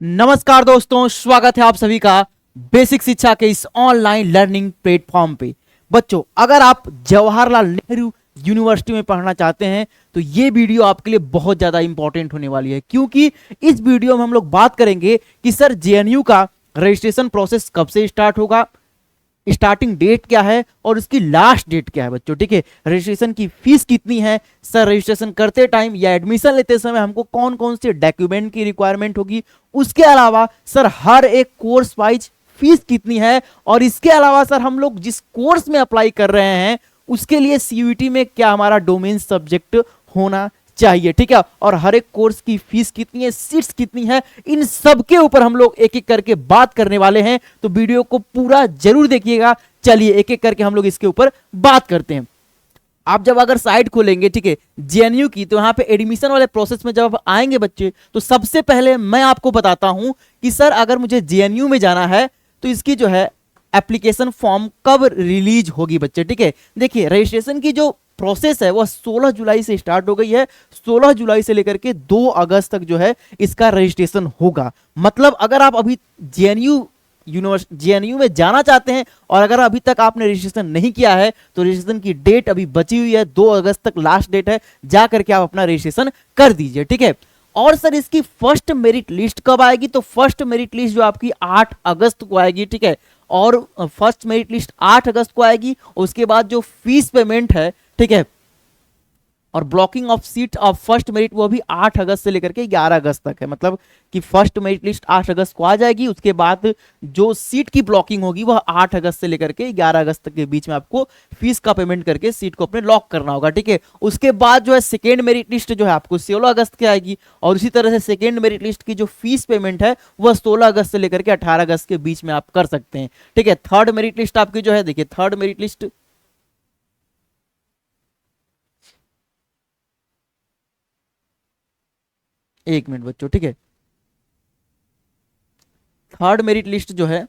नमस्कार दोस्तों, स्वागत है आप सभी का बेसिक शिक्षा के इस ऑनलाइन लर्निंग प्लेटफॉर्म पे। बच्चों, अगर आप जवाहरलाल नेहरू यूनिवर्सिटी में पढ़ना चाहते हैं तो ये वीडियो आपके लिए बहुत ज़्यादा इंपॉर्टेंट होने वाली है, क्योंकि इस वीडियो में हम लोग बात करेंगे कि सर जेएनयू का रजिस्ट्रेशन प्रोसेस कब से स्टार्ट होगा, स्टार्टिंग डेट क्या है और उसकी लास्ट डेट क्या है बच्चों। ठीक है, रजिस्ट्रेशन की फीस कितनी है, सर रजिस्ट्रेशन करते टाइम या एडमिशन लेते समय हमको कौन कौन से डॉक्यूमेंट की रिक्वायरमेंट होगी, उसके अलावा सर हर एक कोर्स वाइज फीस कितनी है, और इसके अलावा सर हम लोग जिस कोर्स में अप्लाई कर रहे हैं उसके लिए सीयूईटी में क्या हमारा डोमेन सब्जेक्ट होना चाहिए। ठीक है, और हर एक कोर्स की फीस कितनी है, सीट्स कितनी है, इन सब के ऊपर हम लोग एक एक करके बात करने वाले हैं, तो वीडियो को पूरा जरूर देखिएगा। चलिए एक एक करके हम लोग इसके ऊपर बात करते हैं। आप जब अगर साइट खोलेंगे, ठीक है, जेएनयू की, तो यहाँ पे एडमिशन वाले प्रोसेस में जब आप आएंगे बच्चे, तो सबसे पहले मैं आपको बताता हूं कि सर अगर मुझे जेएनयू में जाना है तो इसकी जो है एप्लीकेशन फॉर्म कब रिलीज होगी बच्चे। ठीक है, देखिए रजिस्ट्रेशन की जो प्रोसेस है वह 16 जुलाई से स्टार्ट हो गई है। 16 जुलाई से लेकर के 2 अगस्त तक जो है इसका रजिस्ट्रेशन होगा। मतलब अगर आप अभी जेएनयू में जाना चाहते हैं और अगर अभी तक आपने रजिस्ट्रेशन नहीं किया है तो रजिस्ट्रेशन की डेट अभी बची हुई है, 2 अगस्त तक लास्ट डेट है, जा करके आप अपना रजिस्ट्रेशन कर दीजिए। ठीक है, और सर इसकी फर्स्ट मेरिट लिस्ट कब आएगी, तो फर्स्ट मेरिट लिस्ट जो आपकी 8 अगस्त को आएगी। ठीक है, और फर्स्ट मेरिट लिस्ट 8 अगस्त को आएगी। उसके बाद जो फीस पेमेंट है, ठीक है, और blocking of seat of first merit वो भी 8 अगस्त से लेकर के 11 अगस्त तक है। मतलब कि फर्स्ट मेरिट लिस्ट 8 अगस्त को आ जाएगी, उसके बाद जो सीट की ब्लॉकिंग होगी वह 8 अगस्त से लेकर के 11 अगस्त तक के बीच में आपको फीस का पेमेंट करके सीट को अपने लॉक करना होगा। ठीक है, उसके बाद जो है सेकेंड मेरिट लिस्ट जो है आपको 16 अगस्त की आएगी, और इसी तरह से सेकेंड मेरिट लिस्ट की जो फीस पेमेंट है वह 16 अगस्त से लेकर के 18 अगस्त के बीच में आप कर सकते हैं। ठीक है, थर्ड मेरिट लिस्ट आपकी जो है, देखिए थर्ड मेरिट लिस्ट, एक मिनट बच्चों, ठीक है, थर्ड मेरिट लिस्ट जो है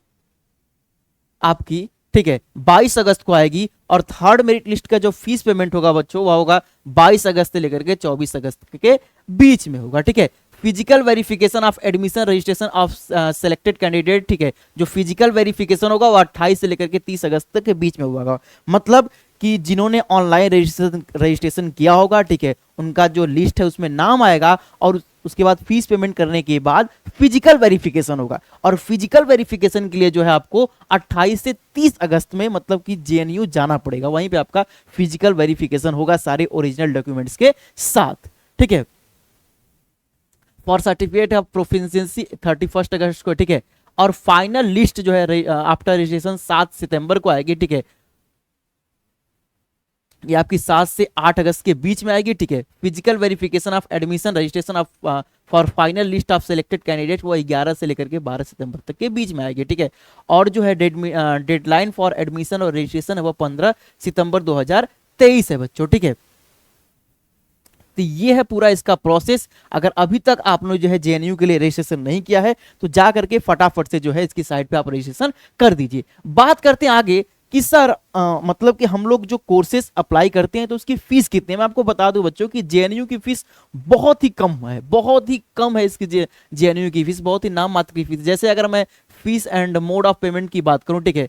आपकी, ठीक है, 22 अगस्त को आएगी, और थर्ड मेरिट लिस्ट का जो फीस पेमेंट होगा बच्चों वह होगा 22 अगस्त से लेकर के 24 अगस्त के बीच में होगा। ठीक है, physical verification of admission registration of selected candidate, ठीक है, जो फिजिकल वेरिफिकेशन होगा वो 28 से लेकर के 30 अगस्त तक के बीच में होगा। मतलब कि जिन्होंने ऑनलाइन रजिस्ट्रेशन किया होगा, ठीक है, उनका जो लिस्ट है उसमें नाम आएगा, और उसके बाद फीस पेमेंट करने के बाद फिजिकल वेरिफिकेशन होगा। और फिजिकल वेरिफिकेशन के लिए जो है आपको 28 से 30 अगस्त में मतलब कि जेएनयू जाना पड़ेगा, वहीं पे आपका फिजिकल वेरिफिकेशन होगा सारे ओरिजिनल डॉक्यूमेंट्स के साथ। ठीक है, फॉर सर्टिफिकेट ऑफ प्रोफिशिएंसी 31 अगस्त को। ठीक है, और फाइनल लिस्ट जो है आफ्टर रजिस्ट्रेशन 7 सितंबर को आएगी। ठीक है, ये आपकी 7 से 8 अगस्त के बीच में आएगी। ठीक है, physical verification of admission registration of for final list of selected candidate वो 11 से लेकर के 12 सितंबर तक के बीच में आएगी। ठीक है, और जो है डेडलाइन फॉर एडमिशन और रजिस्ट्रेशन है वो 15 सितंबर 2023 है बच्चों। ठीक है, तो ये है पूरा इसका प्रोसेस। अगर अभी तक आपने जो है जेएनयू के लिए रजिस्ट्रेशन नहीं किया है तो जा करके फटाफट से जो है इसकी साइट पे आप रजिस्ट्रेशन कर दीजिए। बात करते हैं आगे कि सर मतलब कि हम लोग जो कोर्सेज अप्लाई करते हैं तो उसकी फीस कितनी है। मैं आपको बता दूं बच्चों कि जेएनयू की फीस बहुत ही कम है, बहुत ही कम है इसकी। जेएनयू की फीस बहुत ही नाम मात्र की फीस। जैसे अगर मैं fees and mode of payment की बात करूं, ठीक है,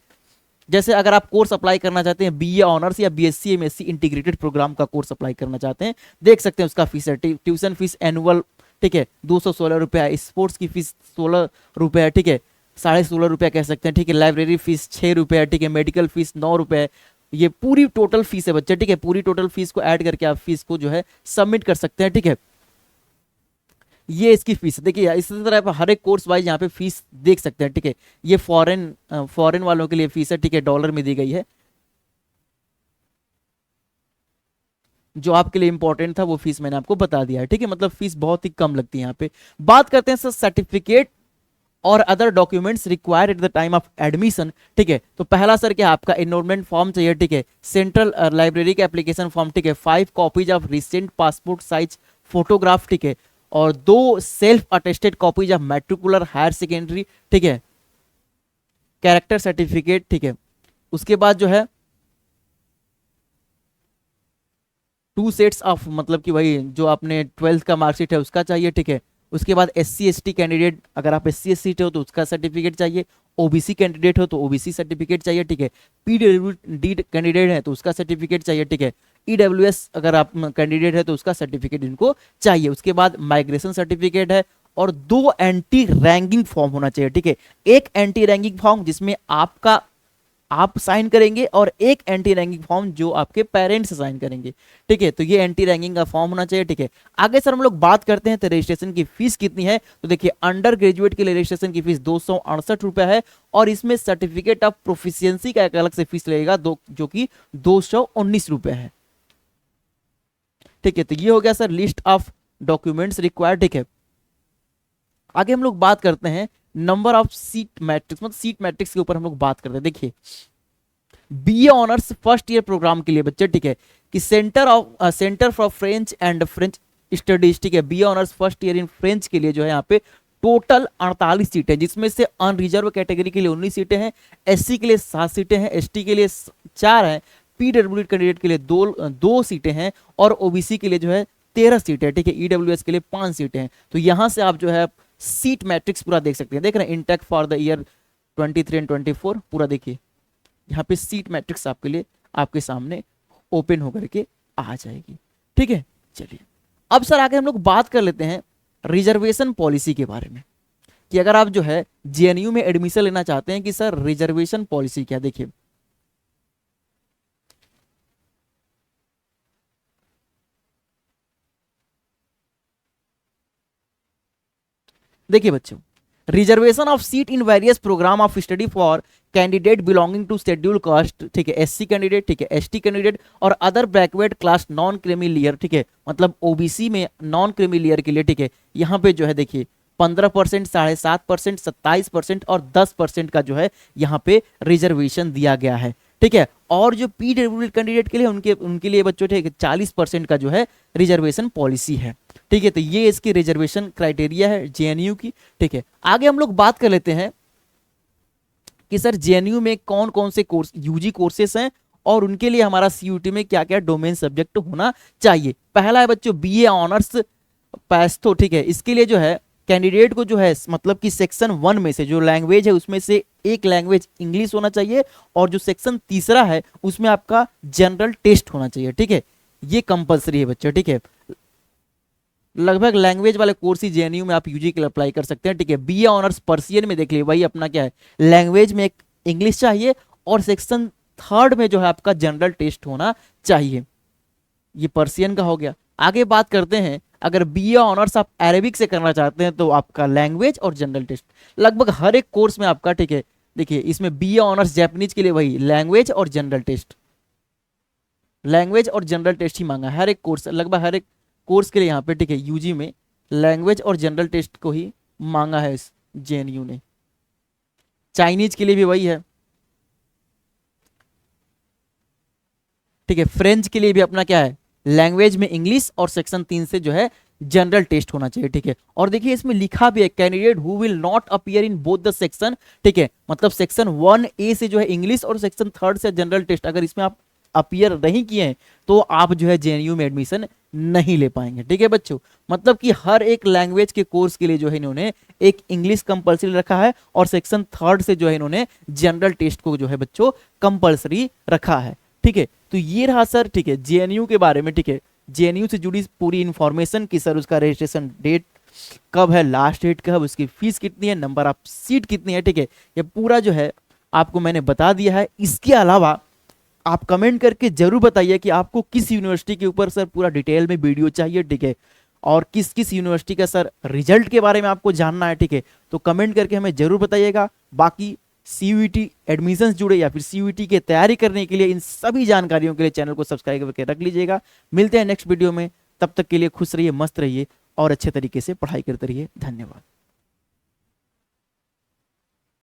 जैसे अगर आप कोर्स अप्लाई करना चाहते हैं बीए ऑनर्स या बीएससी एमएससी इंटीग्रेटेड प्रोग्राम का कोर्स अप्लाई करना चाहते हैं, देख सकते हैं उसका फीस है। ट्यूशन फीस एनुअल, ठीक है, 216 रुपये है। स्पोर्ट्स की फीस 16 रुपये है। ठीक है, 16.5 रुपया कह सकते हैं। ठीक है, लाइब्रेरी फीस 6 रुपये है। ठीक है, मेडिकल फीस 9 रुपये है। ये पूरी टोटल फीस है बच्चे। ठीक है, पूरी टोटल फीस को ऐड करके आप फीस को जो है सबमिट कर सकते हैं। ठीक है, ये इसकी फीस देखिए, इसी तरह आप हर एक कोर्स वाइज यहाँ पे फीस देख सकते हैं। ठीक है, ये फॉरेन वालों के लिए फीस है। ठीक है, डॉलर में दी गई है। जो आपके लिए इंपॉर्टेंट था वो फीस मैंने आपको बता दिया है। ठीक है, मतलब फीस बहुत ही कम लगती है यहाँ पे। बात करते हैं सर सर्टिफिकेट और other documents required at the time of admission. ठीक है, तो पहला सर क्या आपका एनरोलमेंट फॉर्म चाहिए। ठीक है, सेंट्रल लाइब्रेरी का एप्लीकेशन फॉर्म। ठीक है, 5 copies of recent passport size photograph. ठीक है, और 2 self attested copies of matric or higher secondary. ठीक है, कैरेक्टर सर्टिफिकेट। ठीक है, उसके बाद जो है 2 सेट्स ऑफ मतलब कि वही जो आपने 12th का मार्कशीट है उसका चाहिए। ठीक है, उसके बाद SC ST कैंडिडेट, अगर आप SC ST हो तो उसका सर्टिफिकेट चाहिए, OBC कैंडिडेट हो तो OBC सर्टिफिकेट चाहिए, ठीक है। PWD कैंडिडेट है तो उसका सर्टिफिकेट चाहिए, ठीक है। EWS अगर आप कैंडिडेट है तो उसका सर्टिफिकेट इनको चाहिए। उसके बाद माइग्रेशन सर्टिफिकेट है, और 2 एंटी रैंकिंग फॉर्म होना चाहिए, ठीक है। एक एंटी रैंकिंग फॉर्म जिसमें आप साइन करेंगे, और एक एंटी रैंकिंग फॉर्म जो आपके पेरेंट्स साइन करेंगे, ठीक है। तो ये एंटी रैंकिंग का फॉर्म होना चाहिए, ठीक है। आगे सर हम लोग बात करते हैं तो रजिस्ट्रेशन की फीस कितनी है। तो देखिए अंडर ग्रेजुएट के लिए रजिस्ट्रेशन की फीस 268 रुपया है, और इसमें सर्टिफिकेट ऑफ प्रोफिशिएंसी का एक अलग से फीस लगेगा जो कि 219 रुपया है, ठीक है। तो ये हो गया sir list of documents required, ठीक है। आगे हम लोग बात करते हैं नंबर ऑफ सीट मैट्रिक्स, मतलब सीट मैट्रिक्स के ऊपर हम लोग बात करते हैं। देखिए BA honours first year programme के लिए बच्चे, ठीक है, कि centre for French and French studies, ठीक है, BA honours first year in French के लिए जो है यहाँ पे टोटल 48 सीटें, जिसमें से अनरिजर्व कैटेगरी के लिए 19 सीटें हैं, SC के लिए 7 सीटें हैं, ST के लिए 4 हैं, PWD कैंडिडेट के लिए 2 सीटें हैं, और OBC के लिए जो है 13 सीटें, ठीक है। EWS के लिए 5 सीटें हैं। तो यहां से आप जो है सीट मैट्रिक्स पूरा देख सकते हैं, देख रहे हैं intake for the year 23 and 24 पूरा देखिए, यहाँ पे सीट मैट्रिक्स आपके लिए आपके सामने ओपन होकर के आ जाएगी, ठीक है। चलिए अब सर आगे हम लोग बात कर लेते हैं रिजर्वेशन पॉलिसी के बारे में, कि अगर आप जो है JNU में एडमिशन लेना चाहते हैं कि सर रिजर्वेशन पॉलिसी क्या। देखिए देखिए बच्चों, reservation of seat in various programme of study for candidate belonging to schedule caste, ठीक है, SC कैंडिडेट, ठीक है, ST कैंडिडेट और other backward class non creamy layer, ठीक है, मतलब OBC में नॉन क्रीमी लेयर के लिए, ठीक है। यहाँ पे जो है देखिए 15%, 7.5%, 27% और 10% का जो है यहाँ पे रिजर्वेशन दिया गया है, ठीक है। और जो PWD कैंडिडेट के लिए उनके लिए बच्चों, ठीक है, 40% का जो है रिजर्वेशन पॉलिसी है, ठीक है। तो ये इसकी रिजर्वेशन क्राइटेरिया है JNU की, ठीक है। आगे हम लोग बात कर लेते हैं कि सर JNU में कौन कौन से कोर्स UG कोर्सेस हैं, और उनके लिए हमारा CUT में क्या क्या डोमेन सब्जेक्ट होना चाहिए। पहला है बच्चों BA ऑनर्स पैस्थो, ठीक है। इसके लिए जो है कैंडिडेट को जो है मतलब कि सेक्शन 1 में से जो लैंग्वेज है उसमें से एक लैंग्वेज इंग्लिश होना चाहिए, और जो सेक्शन तीसरा है उसमें आपका जनरल टेस्ट होना चाहिए, ठीक है। ये कंपलसरी है बच्चों, ठीक है। लगभग लैंग्वेज वाले कोर्स ही JNU में आप UG के लिए अप्लाई कर सकते हैं, ठीक है। BA ऑनर्स पर्सियन में देख लीजिए, वही अपना क्या है, लैंग्वेज में एक इंग्लिश चाहिए, और सेक्शन 3 में जो है आपका जनरल टेस्ट होना चाहिए। ये पर्सियन का हो गया। आगे बात करते हैं, अगर BA ऑनर्स आप अरेबिक से करना चाहते हैं तो आपका लैंग्वेज और जनरल टेस्ट लगभग हर एक कोर्स में आपका, ठीक है। देखिए इसमें BA ऑनर्स जैपनीज के लिए वही लैंग्वेज और जनरल टेस्ट, लैंग्वेज और जनरल टेस्ट ही मांगा है हर एक कोर्स, लगभग हर एक कोर्स के लिए यहाँ पे, ठीक है, UG में लैंग्वेज और जनरल टेस्ट को ही मांगा है इस JNU ने। चाइनीज के लिए भी वही है, ठीक है। फ्रेंच के लिए भी अपना क्या है, लैंग्वेज में इंग्लिश और सेक्शन 3 से जो है जनरल टेस्ट होना चाहिए, ठीक है। और देखिए इसमें लिखा भी है candidate who will not appear in both the section, ठीक है, मतलब सेक्शन 1A से जो है इंग्लिश और सेक्शन 3 से जनरल टेस्ट, अगर इसमें आप अपीयर नहीं किए हैं तो आप जो है JNU में एडमिशन नहीं ले पाएंगे, ठीक है बच्चों। मतलब कि हर एक लैंग्वेज के कोर्स के लिए जो है इन्होंने एक इंग्लिश कंपलसरी रखा है, और सेक्शन 3 से जो है इन्होंने जनरल टेस्ट को जो है बच्चों कंपलसरी रखा है, ठीक है। तो ये रहा सर, ठीक है, JNU के बारे में, ठीक है, JNU से जुड़ी पूरी इंफॉर्मेशन की सर उसका रजिस्ट्रेशन डेट कब है, लास्ट डेट कब, उसकी फीस कितनी है, नंबर ऑफ सीट कितनी है, ठीक है, ये पूरा जो है आपको मैंने बता दिया है। इसके अलावा आप कमेंट करके जरूर बताइए कि आपको किस यूनिवर्सिटी के ऊपर सर पूरा डिटेल में वीडियो चाहिए, ठीक है, और किस किस यूनिवर्सिटी का सर रिजल्ट के बारे में आपको जानना है, ठीक है। तो कमेंट करके हमें जरूर बताइएगा। बाकी CUET एडमिशंस जुड़े या फिर CUET की तैयारी करने के लिए इन सभी जानकारियों के लिए चैनल को सब्सक्राइब करके रख लीजिएगा। मिलते हैं नेक्स्ट वीडियो में, तब तक के लिए खुश रहिए, मस्त रहिए और अच्छे तरीके से पढ़ाई करते रहिए। धन्यवाद।